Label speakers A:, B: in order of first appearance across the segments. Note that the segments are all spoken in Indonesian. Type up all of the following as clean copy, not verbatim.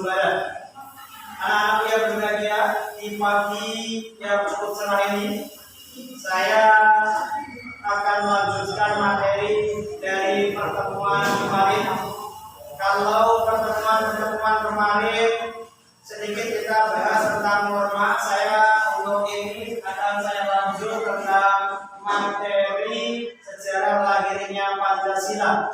A: sebelum Lebaran. Anak-anak yang berbahagia, di pagi yang cukup cerah ini, saya akan melanjutkan materi dari pertemuan kemarin. Kalau pertemuan kemarin sedikit kita bahas tentang norma, saya untuk ini akan saya lanjut tentang materi sejarah lahirnya Pancasila.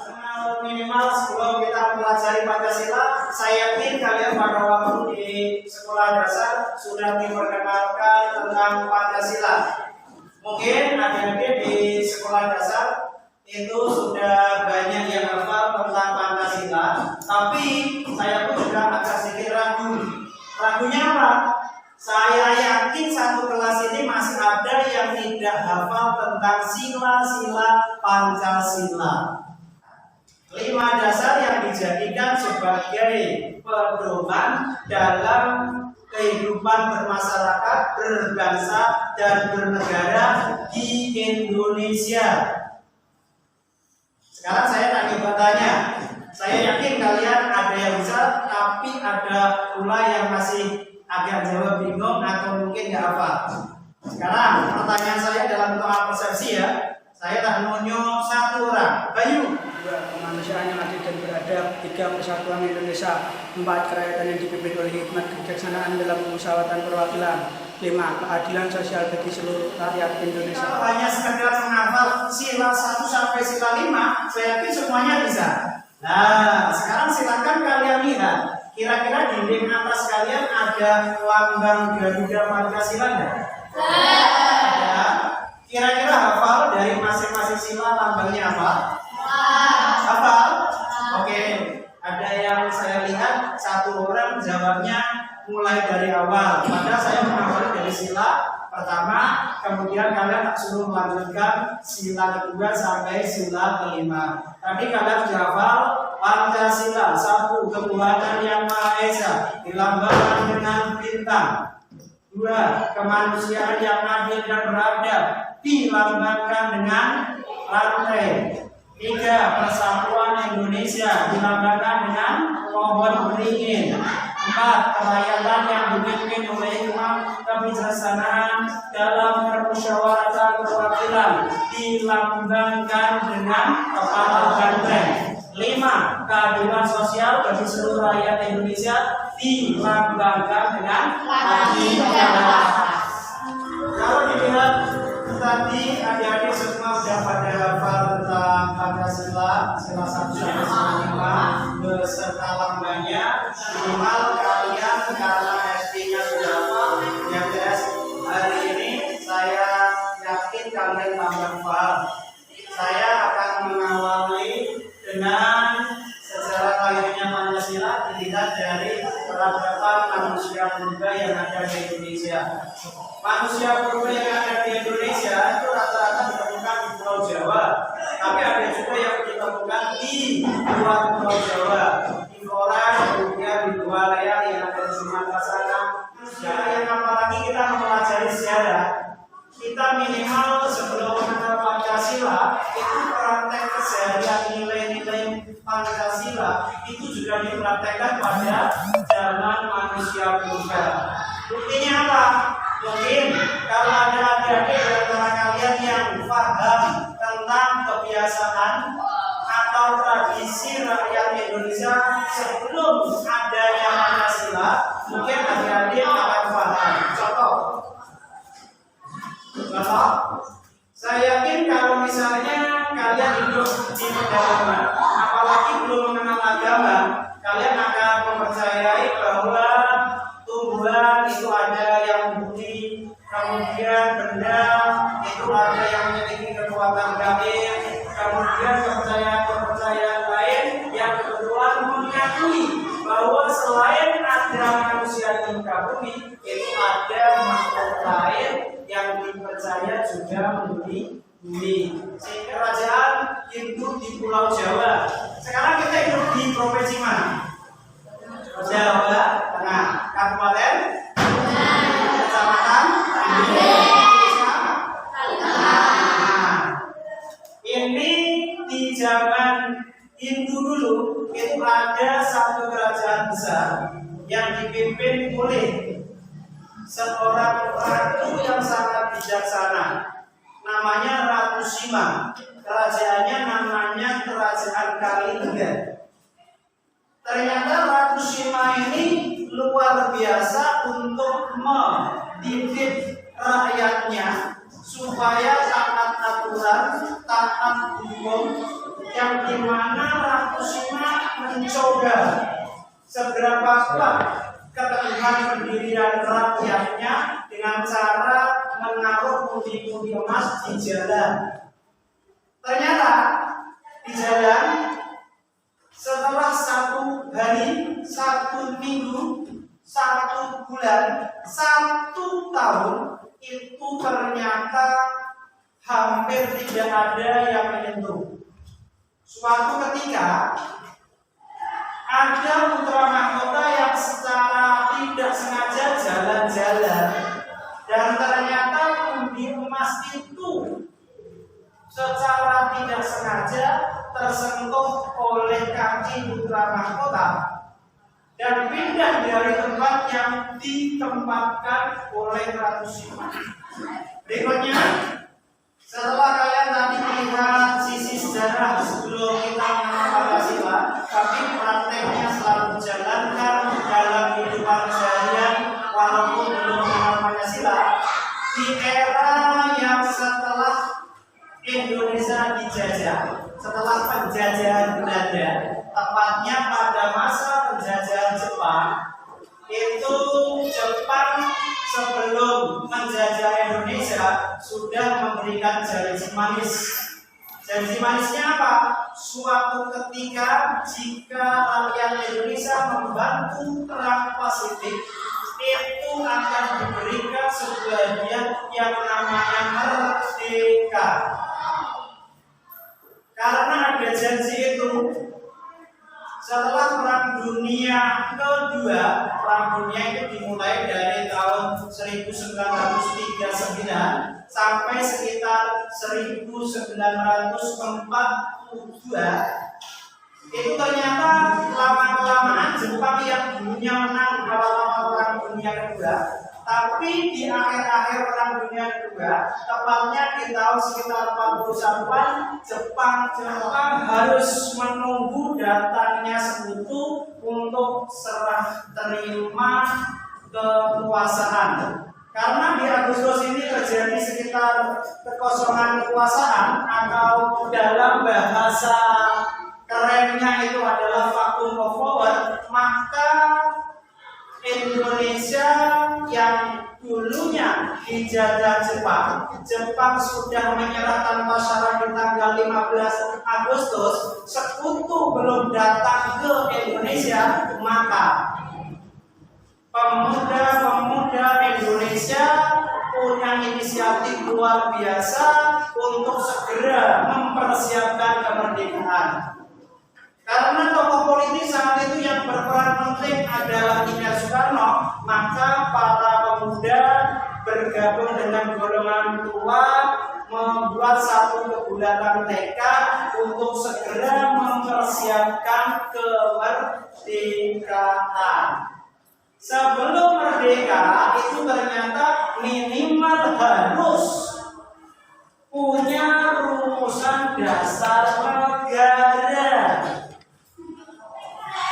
A: Minimal sebelum kita mempelajari Pancasila, saya yakin kalian pada waktu di sekolah dasar sudah diperkenalkan tentang Pancasila. Mungkin adik-adik di sekolah dasar itu sudah banyak yang hafal tentang Pancasila, tapi saya pun juga agak sedikit ragu. Ragunya apa? Saya yakin satu kelas ini masih ada yang tidak hafal tentang sila-sila Pancasila. 5 dasar yang dijadikan sebagai pedoman dalam kehidupan bermasyarakat, berbangsa, dan bernegara di Indonesia. Sekarang saya tanya, saya yakin kalian ada yang bisa, tapi ada pula yang masih agak jawab bingung atau mungkin nggak hafal. Sekarang pertanyaan saya dalam bentuk persepsi ya. Saya tak menunjuk satu orang. Bayu.
B: 2. Kemanusiaan yang adil dan beradab. 3. Persatuan Indonesia. 4. Kerakyatan yang dipimpin oleh hikmat kebijaksanaan dalam musyawaratan perwakilan. 5. Keadilan sosial bagi seluruh rakyat Indonesia.
A: Kalau hanya sekedar menghafal sila 1 sampai sila 5, saya yakin semuanya bisa. Nah, sekarang silakan kalian lihat. Kira-kira di link atas kalian ada lambang Garuda Pancasila enggak? Ada. Kira-kira hafal dari masing-masing sila lambangnya apa? Hafal? Oke. Ada yang saya lihat satu orang jawabnya mulai dari awal. Padahal saya menghafal dari sila pertama, kemudian kalian tak suruh melanjutkan sila kedua sampai sila kelima. Tadi kalian sudah hafal Pancasila, 1. Ketuhanan yang Maha Esa, dilambangkan dengan bintang. 2. Kemanusiaan yang adil dan beradab, dilambangkan dengan rantai. 3. Persatuan Indonesia, dilambangkan dengan pohon beringin. 4. Kerakyatan yang dipimpin oleh hikmat kebijaksanaan dalam permusyawaratan perwakilan, dilambangkan dengan kepala banteng. 5. Keadilan sosial bagi seluruh rakyat Indonesia, dilambangkan dengan keadilan. Kalau dilihat tadi adik-adik semua sudah pada hafal tentang Pancasila, sila 1 sampai sila 5 beserta lambangnya. Minimal kalian karena SD-nya sudah hafal, yang jelas hari ini saya yakin kalian tambah hafal. Saya akan mengawali dengan sejarah lahirnya Pancasila dilihat dari peradaban manusia purba yang ada di Indonesia. Manusia purba yang ada di Indonesia itu rata-rata ditemukan di Pulau Jawa, tapi ada juga yang ditemukan di luar Pulau Jawa, di Flores, kemudian di dua area yang ada di Sumatera sana. Sejarah yang apalagi kita mempelajari sejarah, kita minimal sebelum mengenal Pancasila itu praktek keseharian nilai-nilai Pancasila itu juga dipraktekkan pada zaman manusia purba. Buktinya apa? Mungkin kalau ada adik-adik di antara kalian yang paham tentang kebiasaan atau tradisi rakyat Indonesia sebelum adanya Pancasila, mungkin adik-adik akan paham. Contoh, saya yakin kalau misalnya kalian hidup di pedalaman, apalagi belum mengenal agama, kalian akan mempercayai bahwa tumbuhan itu ada yang budi, kemudian benda itu ada yang memiliki kekuatan gaib, kemudian kepercayaan lain yang kebetulan mengakui bahwa selain ada manusia di muka bumi, itu ada makhluk lain yang dipercaya juga menghuni bumi. Kerajaan Hindu di Pulau Jawa. Sekarang kita hidup di provinsi mana? Jawa Tengah. Kabupaten? Kecamatan? Ini di zaman Hindu dulu itu ada satu kerajaan besar yang dipimpin oleh seorang ratu yang sangat bijaksana, namanya Ratu Sima. Kerajaannya namanya Kerajaan Kalinga. Ternyata Ratu Sima ini luar biasa untuk mendidik rakyatnya supaya taat aturan, taat hukum, yang dimana Ratu Sima mencoba seberapa kuat keteguhan pendirian rakyatnya dengan cara menaruh pundi-pundi emas di jalan. Ternyata di jalan setelah 1 hari, 1 minggu, 1 bulan, 1 tahun, itu ternyata hampir tidak ada yang menyentuh. Suatu ketika ada putra mahkota yang secara tidak sengaja jalan-jalan, dan ternyata pundi emas itu secara tidak sengaja tersentuh oleh kaki putra mahkota dan pindah dari tempat yang ditempatkan oleh Ratu Sima. Berikutnya, setelah kalian tadi melihat sisi sejarah sebelum kita mengenal Pancasila, tapi prakteknya selalu dijalankan dalam kehidupan seharian walaupun belum mengenal Pancasila, di era yang setelah Indonesia dijajah, setelah penjajahan Belanda, tepatnya pada masa penjajahan Jepang, itu Jepang sebelum menjajah Indonesia sudah memberikan janji manis. Janji manisnya apa? Suatu ketika jika rakyat Indonesia membantu Perang Pasifik, itu akan diberikan sebuah hadiah yang namanya merdeka. Karena ada janji itu, setelah Perang Dunia Kedua, Perang Dunia itu dimulai dari tahun 1939 sampai sekitar 1942. Itu ternyata lama-kelamaan Jepang yang dulunya menang awal-awal Perang Dunia Kedua, tapi di akhir-akhir Perang Dunia Kedua, tepatnya di tahun sekitar 41-an, Jepang harus menunggu datangnya sekutu untuk serah terima kekuasaan. Karena di Agustus ini terjadi sekitar kekosongan kekuasaan, atau dalam bahasa kerennya itu adalah vacuum of power, maka Indonesia yang dulunya dijajah Jepang, Jepang sudah menyerah tanpa syarat di tanggal 15 Agustus, sekutu belum datang ke Indonesia, maka pemuda-pemuda Indonesia punya inisiatif luar biasa untuk segera mempersiapkan kemerdekaan. Karena tokoh politik saat itu yang berperan penting adalah Insinyur Soekarno, maka para pemuda bergabung dengan golongan tua membuat satu kebulatan tekad untuk segera mempersiapkan kemerdekaan. Sebelum merdeka itu ternyata minimal harus punya rumusan dasar negara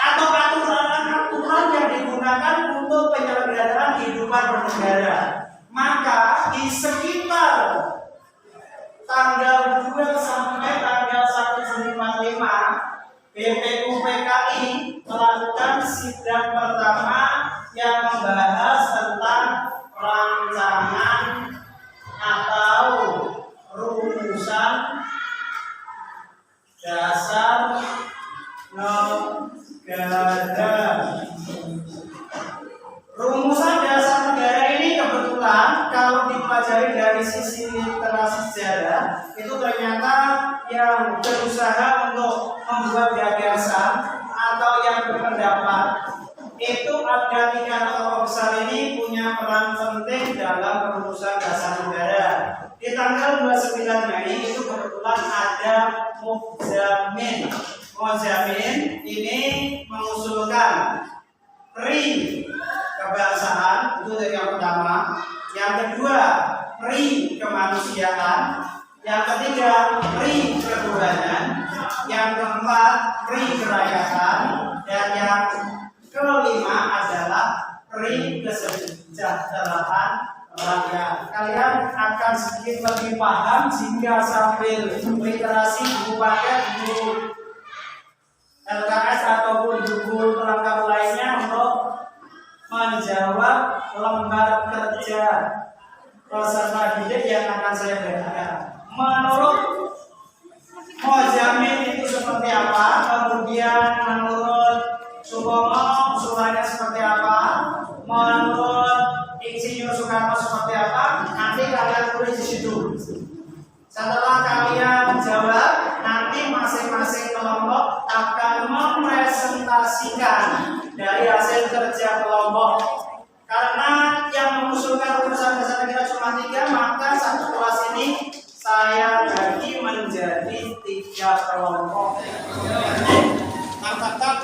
A: atau aturan-aturan yang digunakan untuk penyelenggaraan kehidupan bernegara. Maka di sekitar tanggal 2 sampai tanggal 1 Juni 45, BPUPKI melakukan sidang pertama yang membahas tentang rancangan atau rumusan dasar negara. Rumusan dasar negara ini kebetulan kalau dipelajari dari sisi literasi sejarah, itu ternyata yang berusaha untuk membuat gagasan atau yang berpendapat itu ada 3 tokoh besar ini punya peran penting dalam rumusan dasar negara. Di tanggal 29 Mei itu kebetulan ada Mujamin. Mujamin ini mengusulkan pri kebangsaan, itu dari yang pertama. Yang kedua, pri kemanusiaan. Yang ketiga, pri ketuhanan. Yang keempat, pri kerakyatan. Dan yang kelima adalah pri kesejahteraan rakyat. Kalian akan sedikit lebih paham jika sambil literasi buku paket, buku LKS ataupun buku pelengkap lainnya untuk menjawab lembar kerja peserta didik yang akan saya berikan. Menurut Mojamin itu seperti apa? Kemudian menurut Supomo usulannya seperti apa? Menurut Insinyur Soekarno seperti apa? Nanti kalian tulis di situ. Setelah kalian jawab, nanti masing-masing kelompok akan mempresentasikan dari hasil kerja kelompok. Karena yang mengusulkan urusan dasar negara cuma 3, maka satu kelas ini saya bagi menjadi 3 kelompok. Mantap.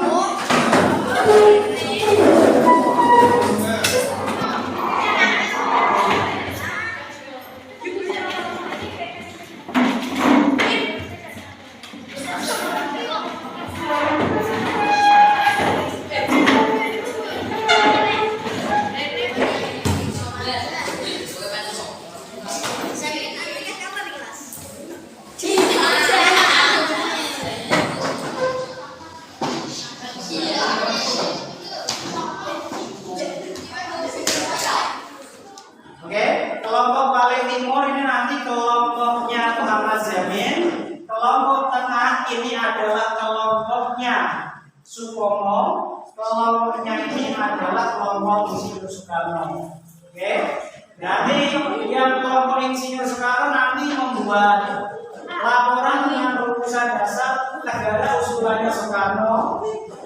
A: Kelompok paling timur ini nanti kelompoknya Muhammad Jamin. Kelompok tengah ini adalah kelompoknya Supomo. Kelompoknya ini adalah kelompok Insinyur Soekarno. Oke. Nanti yang kelompok Insinyur Soekarno nanti membuat laporan dengan rumusan dasar negara usulannya Soekarno.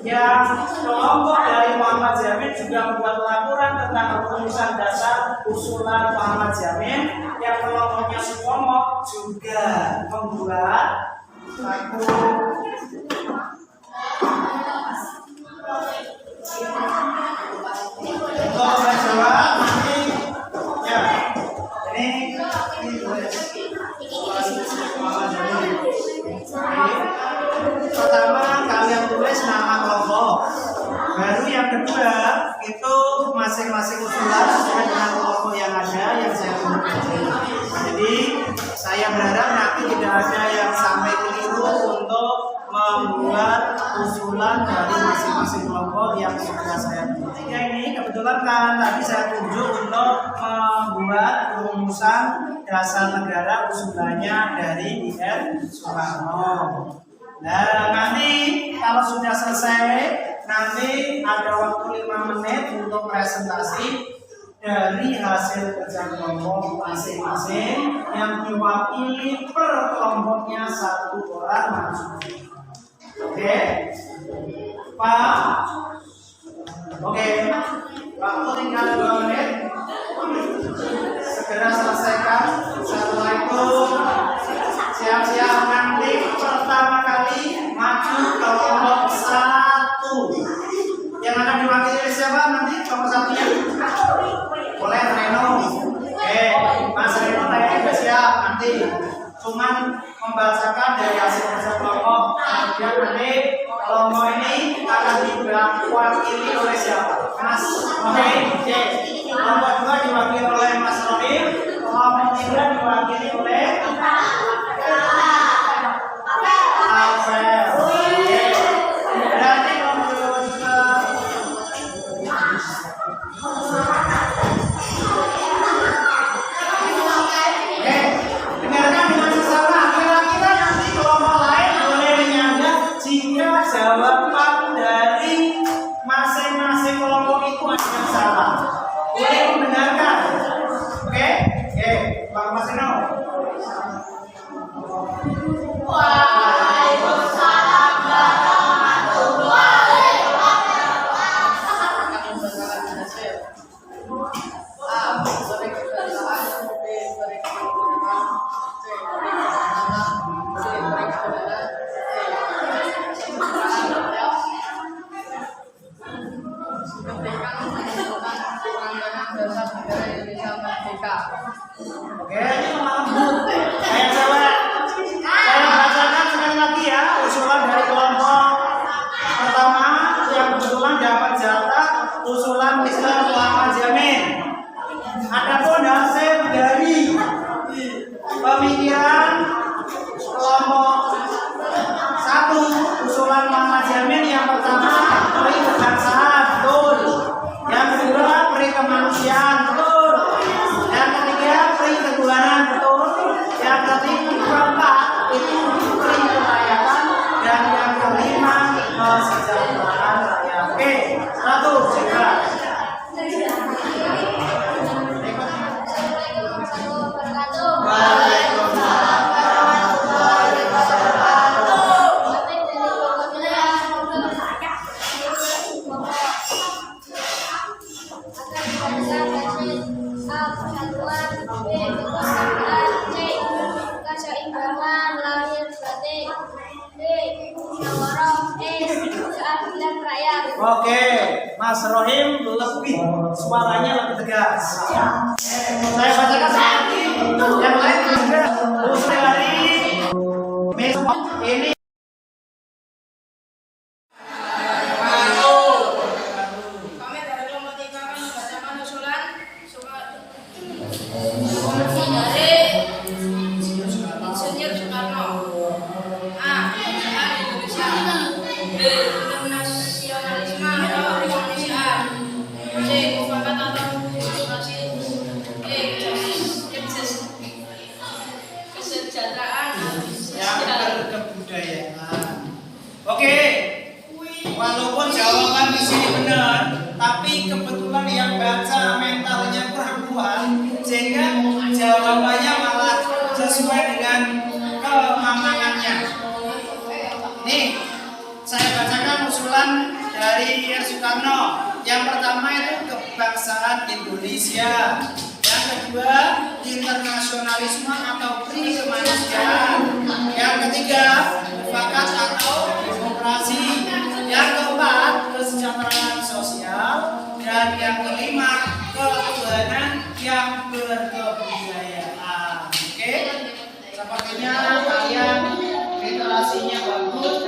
A: Yang kelompok dari Muhammad Jamin juga membuat laporan tentang rumusan dasar usulan Muhammad Jamin. Yang kelompoknya Supomo juga membuat untuk menjawab nanti ya ini Muhammad Jamin. Pertama kalian tulis nama kelompok. Baru yang kedua itu masing-masing usulan sesuai dengan kelompok yang ada yang saya tunjukkan. Jadi saya berharap nanti tidak ada yang sampai keliru untuk membuat usulan dari masing-masing kelompok yang sudah saya tunjukkan. Ini kebetulan kan tadi saya tunjuk untuk membuat rumusan dasar negara usulannya dari IN Soekarno. Nah, nanti kalau sudah selesai, nanti ada waktu 5 menit untuk presentasi dari hasil kerja kelompok masing-masing yang diwakili per kelompoknya 1 orang mahasiswa. Oke, Pak? Oke, waktu tinggal 2 menit. Segera selesaikan. Assalamualaikum. Siap-siap nanti pertama kali maju kelompok 1. Yang akan diwakili oleh siapa nanti kelompok 1-nya? Oleh Reno. Oke, Mas Reno naik siap nanti. Cuman membacakan dari hasil kerja kelompok. Kemudian nanti kelompok ini akan diwakili oleh siapa? Mas Rohim. Oke. Kelompok 2 diwakili oleh Mas Rohim. Kelompok 3 diwakili oleh Alfred. Oke. Berarti kelompok 3. Dengarkan dengan sesama. Kira-kira nanti kelompok lain boleh menyangga jika
C: dasar negara Indonesia merdeka.
A: Oke, ini lemah lembut. Kayak cewek. Saya bacakan sekali lagi ya usulan dari kelompok pertama yang kebetulan dapat jatah usulan Mr. Muhammad Jamin. Adapun hasil dari pemilihan kelompok satu usulan Muhammad Jamin yang pertama peri kebangsaan betul, yang kedua peri kemanusiaan betul, yang ketiga peri ketuhanan betul, yang keempat itu peri kerakyatan, dan yang kelima kesejahteraan rakyat. Oke, 100 juga. Oke, Mas Rohim lebih suaranya lebih tegas. Saya bacakan lagi. Yang lain juga usul dari ini.
C: Kami dari kelompok 3 akan membacakan usulan dari Insinyur Soekarno. A. Kebangsaan Indonesia. B. Internasionalisme atau kemanusiaan. C. Mufakat atau demokrasi. D. Kesejahteraan.
A: Yang kebudayaan. Oke, walaupun jawaban di sini benar, tapi kebetulan yang baca mentalnya kurang kuat, sehingga jawabannya malah sesuai dengan kemamangannya. Nih, saya bacakan usulan dari Soekarno. Yang pertama itu kebangsaan Indonesia. Yang kedua, internasionalisme atau peri kemanusiaan. Yang ketiga, mufakat atau demokrasi. Yang keempat, kesejahteraan sosial. Dan yang kelima, ketuhanan yang berkebudayaan. Oke, sepertinya kalian literasinya bagus.